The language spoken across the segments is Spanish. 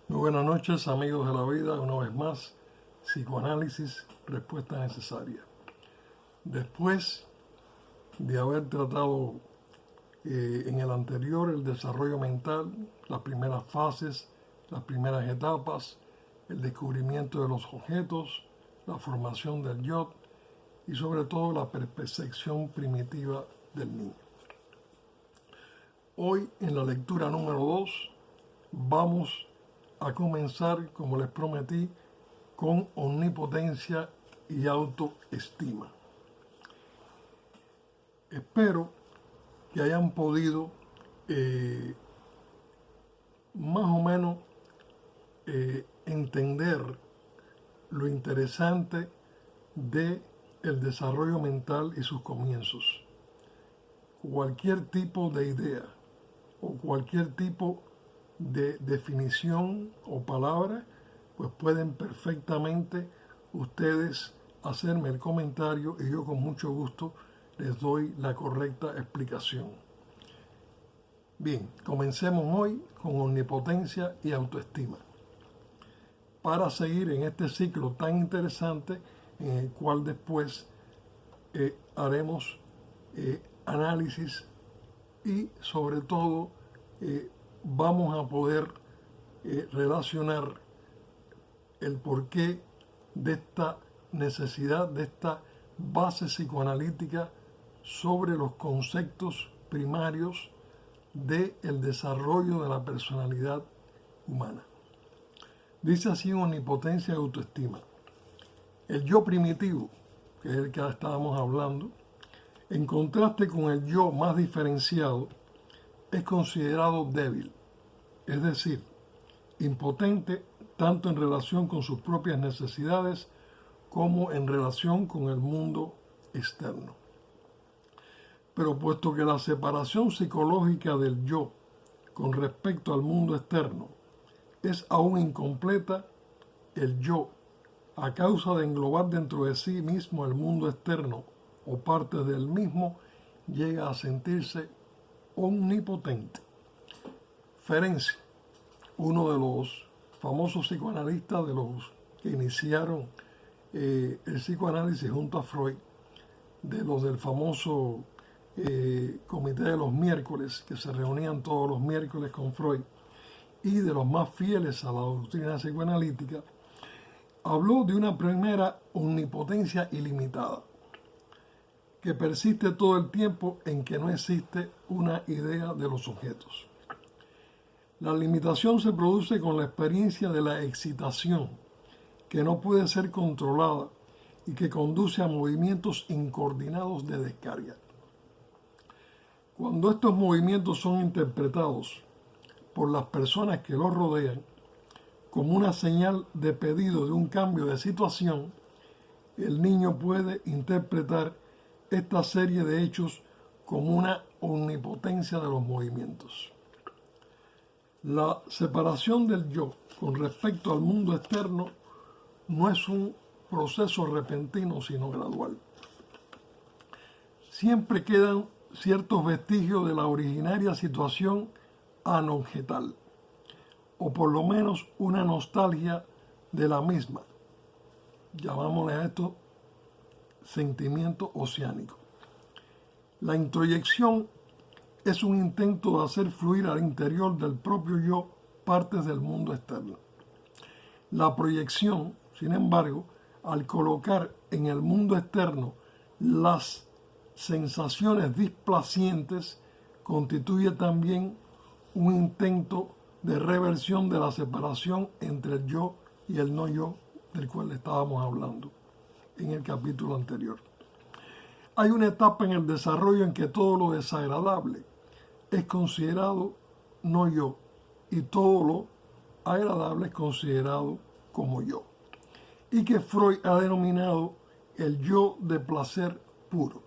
Muy buenas noches, amigos de la vida. Una vez más, psicoanálisis, respuesta necesaria. Después de haber tratado en el anterior el desarrollo mental, las primeras fases, las primeras etapas, el descubrimiento de los objetos, la formación del yo y sobre todo la percepción primitiva del niño. Hoy, en la lectura número 2, vamos a comenzar, como les prometí, con omnipotencia y autoestima. Espero que hayan podido más o menos entender lo interesante de el desarrollo mental y sus comienzos. Cualquier tipo de idea o cualquier tipo de definición o palabra, pues pueden perfectamente ustedes hacerme el comentario y yo con mucho gusto les doy la correcta explicación. Bien, comencemos hoy con omnipotencia y autoestima, para seguir en este ciclo tan interesante en el cual después haremos análisis y sobre todo vamos a poder relacionar el porqué de esta necesidad, de esta base psicoanalítica sobre los conceptos primarios del desarrollo de la personalidad humana. Dice así omnipotencia y autoestima. El yo primitivo, que es el que estábamos hablando, en contraste con el yo más diferenciado, es considerado débil, es decir, impotente tanto en relación con sus propias necesidades como en relación con el mundo externo. Pero puesto que la separación psicológica del yo con respecto al mundo externo es aún incompleta, el yo, a causa de englobar dentro de sí mismo el mundo externo o partes del mismo, llega a sentirse omnipotente. Ferenczi, uno de los famosos psicoanalistas, de los que iniciaron el psicoanálisis junto a Freud, de los del famoso comité de los miércoles, que se reunían todos los miércoles con Freud, y de los más fieles a la doctrina psicoanalítica, habló de una primera omnipotencia ilimitada, que persiste todo el tiempo en que no existe una idea de los objetos. La limitación se produce con la experiencia de la excitación, que no puede ser controlada y que conduce a movimientos incoordinados de descarga. Cuando estos movimientos son interpretados por las personas que los rodean como una señal de pedido de un cambio de situación, el niño puede interpretar esta serie de hechos como una omnipotencia de los movimientos. La separación del yo con respecto al mundo externo no es un proceso repentino, sino gradual. Siempre quedan ciertos vestigios de la originaria situación anobjetal, o por lo menos una nostalgia de la misma. Llamámosle a esto sentimiento oceánico. La introyección es un intento de hacer fluir al interior del propio yo partes del mundo externo. La proyección, sin embargo, al colocar en el mundo externo las sensaciones displacientes, constituye también un intento de reversión de la separación entre el yo y el no yo del cual estábamos hablando en el capítulo anterior. Hay una etapa en el desarrollo en que todo lo desagradable es considerado no yo y todo lo agradable es considerado como yo, y que Freud ha denominado el yo de placer puro.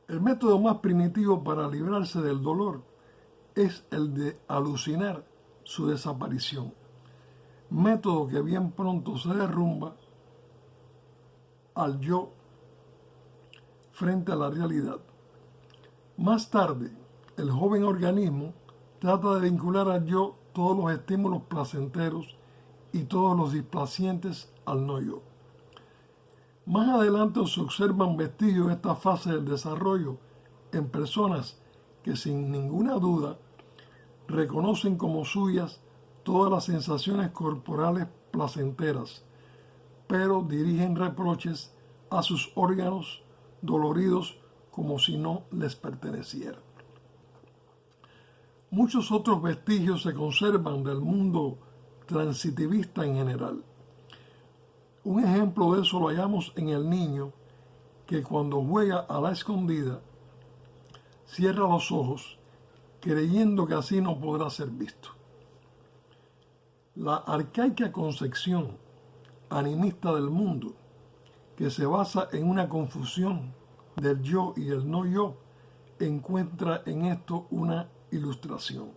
El método más primitivo para librarse del dolor es el de alucinar su desaparición, método que bien pronto se derrumba al yo frente a la realidad. Más tarde, el joven organismo trata de vincular al yo todos los estímulos placenteros y todos los displacientes al no yo. Más adelante se observan vestigios de esta fase del desarrollo en personas que sin ninguna duda reconocen como suyas todas las sensaciones corporales placenteras, pero dirigen reproches a sus órganos doloridos como si no les pertenecieran. Muchos otros vestigios se conservan del mundo transitivista en general. Un ejemplo de eso lo hallamos en el niño que cuando juega a la escondida cierra los ojos creyendo que así no podrá ser visto. La arcaica concepción animista del mundo, que se basa en una confusión del yo y el no yo, encuentra en esto una ilustración.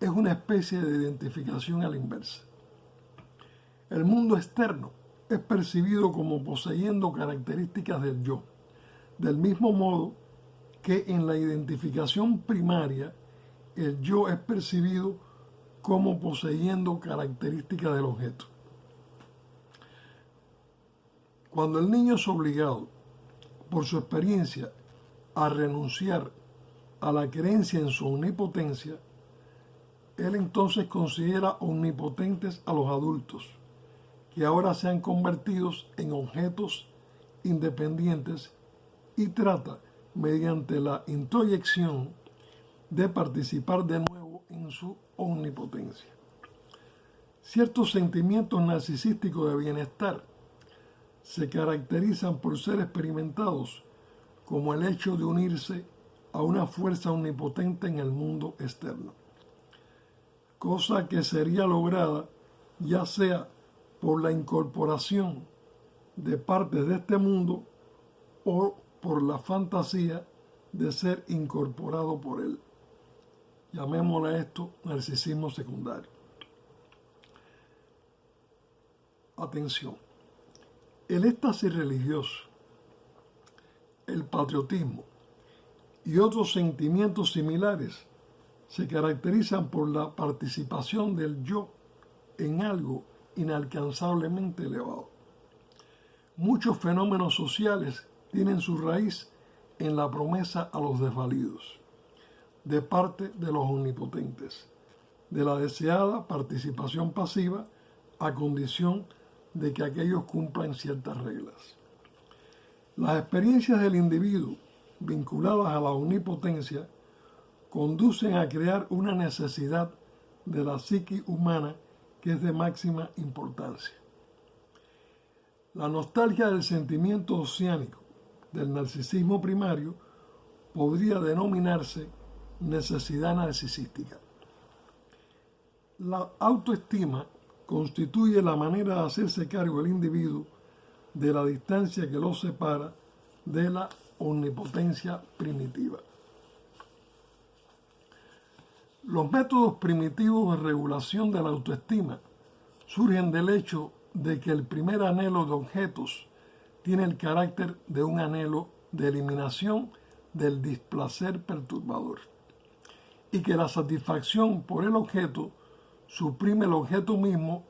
Es una especie de identificación a la inversa. El mundo externo es percibido como poseyendo características del yo, del mismo modo que en la identificación primaria el yo es percibido como poseyendo características del objeto. Cuando el niño es obligado, por su experiencia, a renunciar a la creencia en su omnipotencia, él entonces considera omnipotentes a los adultos, que ahora se han convertido en objetos independientes, y trata, mediante la introyección, de participar de nuevo en su omnipotencia. Ciertos sentimientos narcisísticos de bienestar se caracterizan por ser experimentados como el hecho de unirse a una fuerza omnipotente en el mundo externo, cosa que sería lograda ya sea por la incorporación de partes de este mundo o por la fantasía de ser incorporado por él. Llamémosle a esto narcisismo secundario. Atención. El éxtasis religioso, el patriotismo y otros sentimientos similares se caracterizan por la participación del yo en algo inalcanzablemente elevado. Muchos fenómenos sociales tienen su raíz en la promesa a los desvalidos, de parte de los omnipotentes, de la deseada participación pasiva a condición de que aquellos cumplan ciertas reglas. Las experiencias del individuo vinculadas a la omnipotencia conducen a crear una necesidad de la psique humana que es de máxima importancia. La nostalgia del sentimiento oceánico del narcisismo primario podría denominarse necesidad narcisística. La autoestima constituye la manera de hacerse cargo del individuo de la distancia que lo separa de la omnipotencia primitiva. Los métodos primitivos de regulación de la autoestima surgen del hecho de que el primer anhelo de objetos tiene el carácter de un anhelo de eliminación del displacer perturbador, y que la satisfacción por el objeto suprime el objeto mismo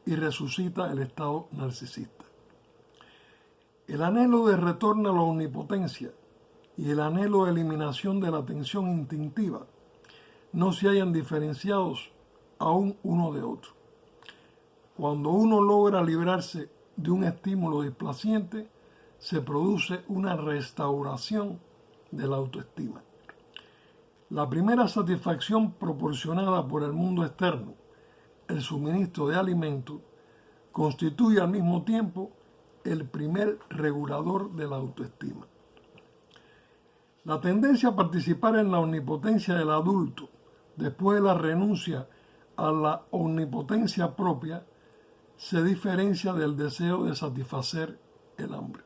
y resucita el estado narcisista. El anhelo de retorno a la omnipotencia y el anhelo de eliminación de la tensión instintiva no se hallan diferenciados aún uno de otro. Cuando uno logra librarse de un estímulo displaciente, se produce una restauración de la autoestima. La primera satisfacción proporcionada por el mundo externo, el suministro de alimento, constituye al mismo tiempo el primer regulador de la autoestima. La tendencia a participar en la omnipotencia del adulto después de la renuncia a la omnipotencia propia se diferencia del deseo de satisfacer el hambre.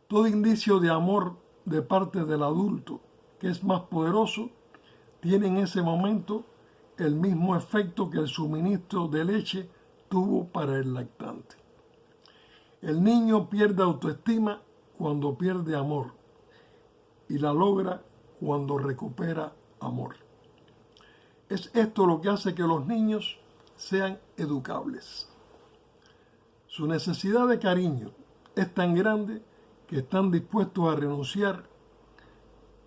Todo indicio de amor de parte del adulto, que es más poderoso, tiene en ese momento el mismo efecto que el suministro de leche tuvo para el lactante. El niño pierde autoestima cuando pierde amor y la logra cuando recupera amor. Es esto lo que hace que los niños sean educables. Su necesidad de cariño es tan grande que están dispuestos a renunciar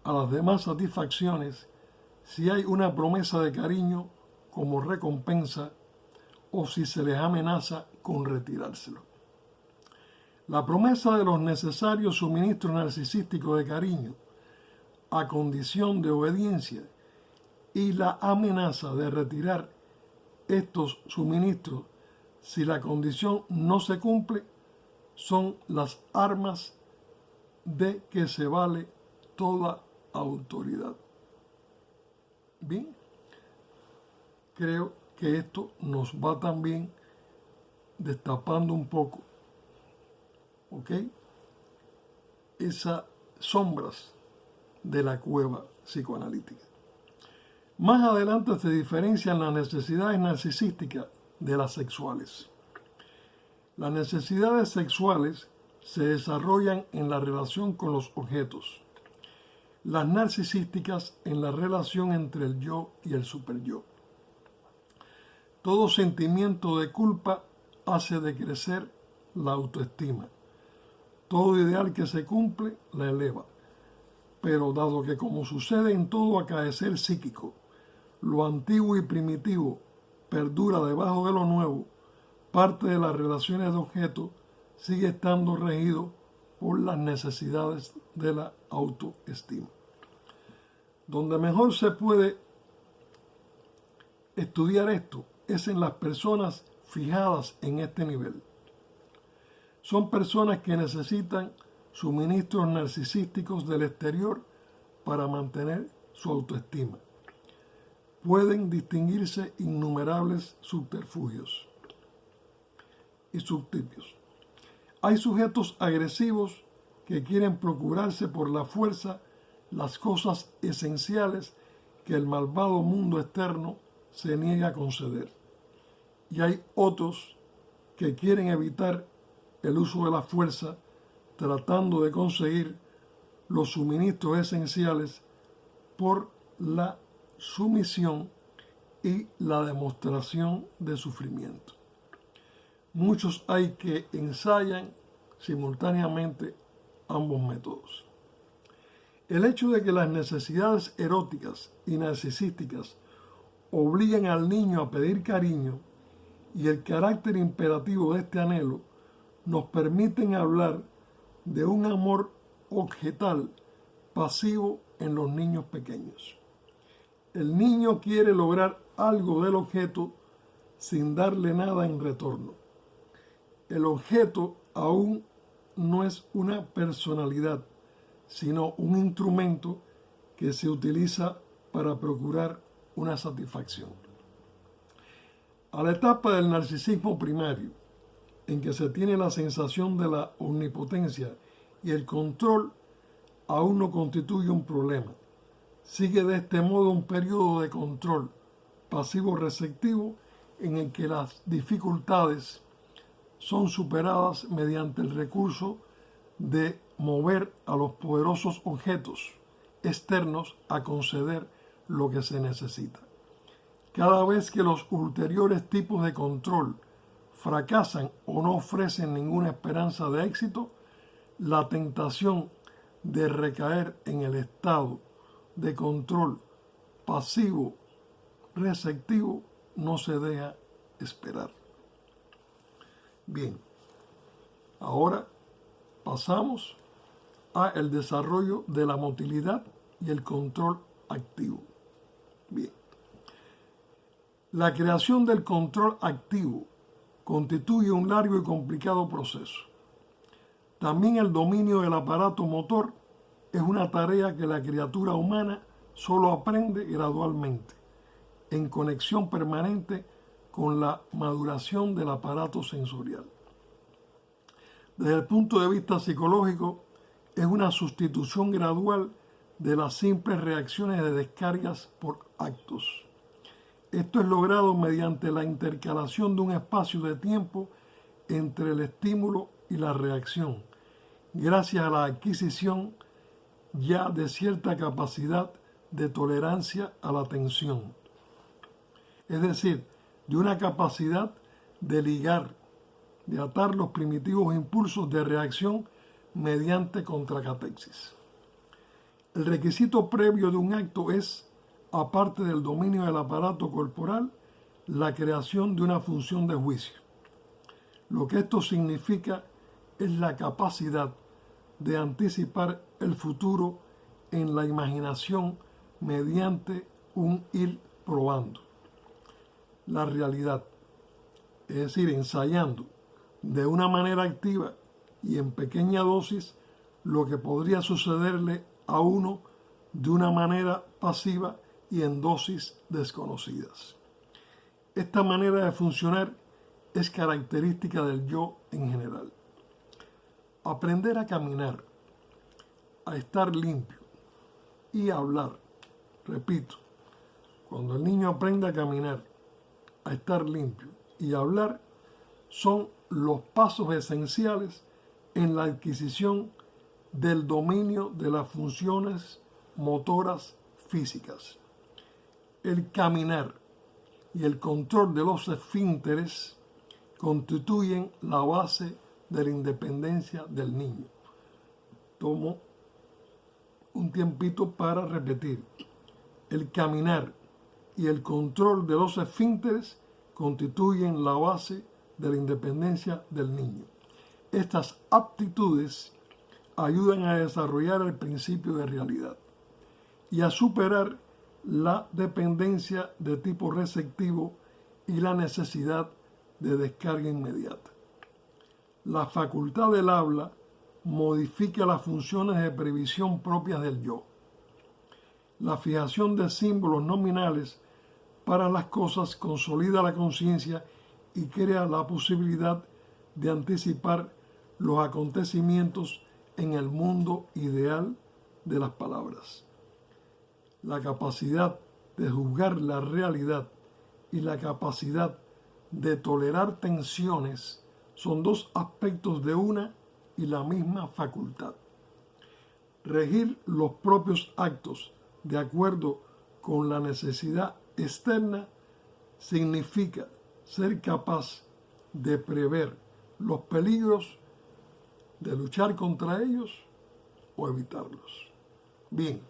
a las demás satisfacciones si hay una promesa de cariño como recompensa o si se les amenaza con retirárselo. La promesa de los necesarios suministros narcisísticos de cariño a condición de obediencia y la amenaza de retirar estos suministros si la condición no se cumple son las armas de que se vale toda autoridad. Bien, creo que esto nos va también destapando un poco, ¿ok?, esas sombras de la cueva psicoanalítica. Más adelante se diferencian las necesidades narcisísticas de las sexuales. Las necesidades sexuales se desarrollan en la relación con los objetos. Las narcisísticas en la relación entre el yo y el superyo. Todo sentimiento de culpa hace decrecer la autoestima. Todo ideal que se cumple la eleva. Pero dado que, como sucede en todo acaecer psíquico, lo antiguo y primitivo perdura debajo de lo nuevo, parte de las relaciones de objeto sigue estando regido por las necesidades de la autoestima. Donde mejor se puede estudiar esto es en las personas fijadas en este nivel. Son personas que necesitan suministros narcisísticos del exterior para mantener su autoestima. Pueden distinguirse innumerables subterfugios y subtipios. Hay sujetos agresivos que quieren procurarse por la fuerza las cosas esenciales que el malvado mundo externo se niega a conceder. Y hay otros que quieren evitar el uso de la fuerza tratando de conseguir los suministros esenciales por la sumisión y la demostración de sufrimiento. Muchos hay que ensayan simultáneamente ambos métodos. El hecho de que las necesidades eróticas y narcisísticas obliguen al niño a pedir cariño y el carácter imperativo de este anhelo nos permiten hablar de un amor objetal pasivo en los niños pequeños. El niño quiere lograr algo del objeto sin darle nada en retorno. El objeto aún no es una personalidad, sino un instrumento que se utiliza para procurar una satisfacción. A la etapa del narcisismo primario, en que se tiene la sensación de la omnipotencia y el control, aún no constituye un problema. Sigue de este modo un periodo de control pasivo-receptivo en el que las dificultades son superadas mediante el recurso de mover a los poderosos objetos externos a conceder lo que se necesita. Cada vez que los ulteriores tipos de control fracasan o no ofrecen ninguna esperanza de éxito, la tentación de recaer en el estado de control pasivo receptivo no se deja esperar. Bien, ahora pasamos a el desarrollo de la motilidad y el control activo. Bien, la creación del control activo constituye un largo y complicado proceso. También el dominio del aparato motor es una tarea que la criatura humana solo aprende gradualmente, en conexión permanente con la maduración del aparato sensorial. Desde el punto de vista psicológico, es una sustitución gradual de las simples reacciones de descargas por actos. Esto es logrado mediante la intercalación de un espacio de tiempo entre el estímulo y la reacción, gracias a la adquisición ya de cierta capacidad de tolerancia a la tensión. es decir, de una capacidad de ligar, de atar los primitivos impulsos de reacción mediante contracatexis. El requisito previo de un acto es, aparte del dominio del aparato corporal, la creación de una función de juicio. Lo que esto significa es la capacidad de anticipar el futuro en la imaginación mediante un ir probando la realidad, es decir, ensayando de una manera activa y en pequeña dosis lo que podría sucederle a uno de una manera pasiva y en dosis desconocidas. Esta manera de funcionar es característica del yo en general. Aprender a caminar, a estar limpio y a hablar. Repito, cuando el niño aprende a caminar, a estar limpio y a hablar, son los pasos esenciales en la adquisición del dominio de las funciones motoras físicas. El caminar y el control de los esfínteres constituyen la base de la independencia del niño. Tomo un tiempito para repetir. El caminar y el control de los esfínteres constituyen la base de la independencia del niño. Estas aptitudes ayudan a desarrollar el principio de realidad y a superar la dependencia de tipo receptivo y la necesidad de descarga inmediata. La facultad del habla modifica las funciones de previsión propias del yo. La fijación de símbolos nominales para las cosas consolida la conciencia y crea la posibilidad de anticipar los acontecimientos en el mundo ideal de las palabras. La capacidad de juzgar la realidad y la capacidad de tolerar tensiones son dos aspectos de una y la misma facultad. Regir los propios actos de acuerdo con la necesidad externa significa ser capaz de prever los peligros, de luchar contra ellos o evitarlos. Bien,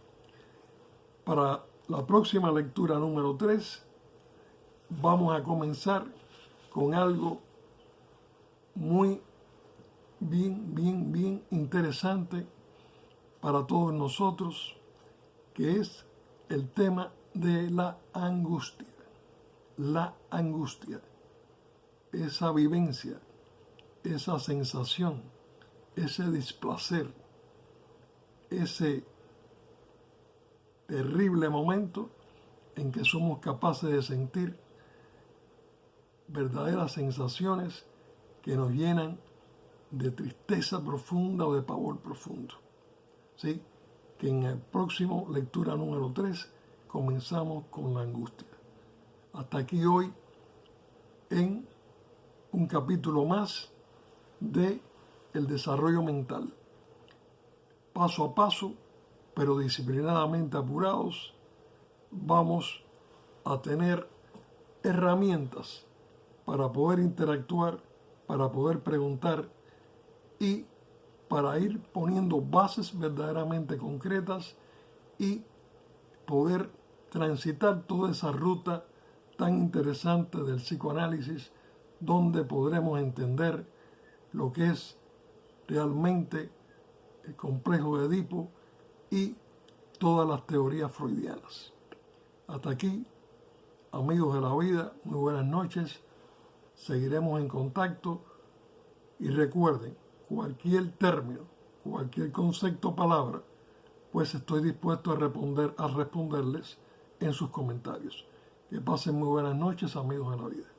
para la próxima lectura número 3 vamos a comenzar con algo muy bien interesante para todos nosotros, que es el tema de la angustia. La angustia, esa vivencia, esa sensación, ese displacer, ese terrible momento en que somos capaces de sentir verdaderas sensaciones que nos llenan de tristeza profunda o de pavor profundo. ¿Sí? Que en el próximo lectura número 3 comenzamos con la angustia. Hasta aquí hoy en un capítulo más de el desarrollo mental. Paso a paso, pero disciplinadamente apurados, vamos a tener herramientas para poder interactuar, para poder preguntar y para ir poniendo bases verdaderamente concretas y poder transitar toda esa ruta tan interesante del psicoanálisis, donde podremos entender lo que es realmente el complejo de Edipo y todas las teorías freudianas. Hasta aquí, amigos de la vida, muy buenas noches. Seguiremos en contacto y recuerden, cualquier término, cualquier concepto o palabra, pues estoy dispuesto a responderles en sus comentarios. Que pasen muy buenas noches, amigos de la vida.